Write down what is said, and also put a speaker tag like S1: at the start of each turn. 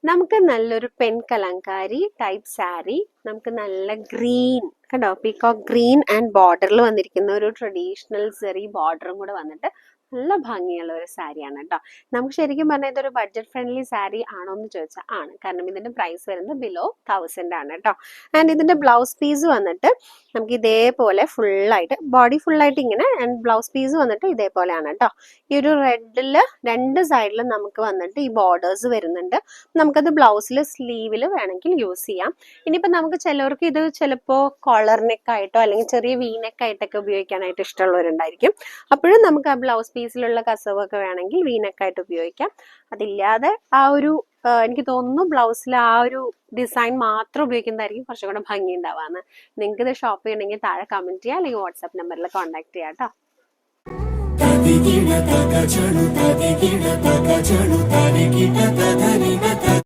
S1: നമുക്ക് നല്ലൊരു pen Kalamkari type sari, നമുക്ക് നല്ല ഗ്രീൻ കണ്ടോ, പീകോക്ക് ഗ്രീൻ ആൻഡ് ബോർഡറിൽ വന്നിരിക്കുന്ന ഒരു ട്രഡീഷണൽ സെറി ബോർഡറും കൂടെ വന്നിട്ട് നല്ല ഭംഗിയുള്ള ഒരു സാരിയാണ് കേട്ടോ. നമുക്ക് ശരിക്കും പറഞ്ഞാൽ ഇതൊരു ബഡ്ജറ്റ് ഫ്രണ്ട്ലി സാരി ആണോ എന്ന് ചോദിച്ചാൽ ആണ്, കാരണം ഇതിന്റെ പ്രൈസ് വരുന്നത് ബിലോ 1000 ആണ് കേട്ടോ. ആൻഡ് ഇതിന്റെ ബ്ലൗസ് പീസ് വന്നിട്ട് നമുക്ക് ഇതേപോലെ ഫുള്ളായിട്ട് ബോഡി ഫുള്ളായിട്ട് ഇങ്ങനെ, ആൻഡ് ബ്ലൗസ് പീസ് വന്നിട്ട് ഇതേപോലെയാണ് കേട്ടോ. ഈ ഒരു റെഡില് രണ്ട് സൈഡിലും നമുക്ക് വന്നിട്ട് ഈ ബോർഡേഴ്സ് വരുന്നുണ്ട്. നമുക്കത് ബ്ലൗസിൽ സ്ലീവിൽ വേണമെങ്കിൽ യൂസ് ചെയ്യാം. ഇനിയിപ്പോൾ നമുക്ക് ചിലവർക്ക് ഇത് ചിലപ്പോൾ കോളർ നെക്ക് ആയിട്ടോ അല്ലെങ്കിൽ ചെറിയ വി നെക്ക് ആയിട്ടൊക്കെ ഉപയോഗിക്കാനായിട്ട് ഇഷ്ടമുള്ളവരുണ്ടായിരിക്കും. അപ്പോഴും നമുക്ക് ആ ബ്ലൗസ് പീസിലുള്ള കസവൊക്കെ വേണമെങ്കിൽ വി നെക്ക് ആയിട്ട് ഉപയോഗിക്കാം. അതില്ലാതെ ആ ഒരു എനിക്ക് തോന്നുന്നു ബ്ലൗസിൽ ആ ഒരു ഡിസൈൻ മാത്രം ഉപയോഗിക്കുന്നതായിരിക്കും കുറച്ചും കൂടെ ഭംഗി ഉണ്ടാവാന്ന്. നിങ്ങൾക്ക് ഇത് ഷോപ്പ് ചെയ്യണമെങ്കിൽ താഴെ കമന്റ് ചെയ്യുക, അല്ലെങ്കിൽ വാട്സാപ്പ് നമ്പറിൽ കോൺടാക്ട് ചെയ്യാം കേട്ടോ.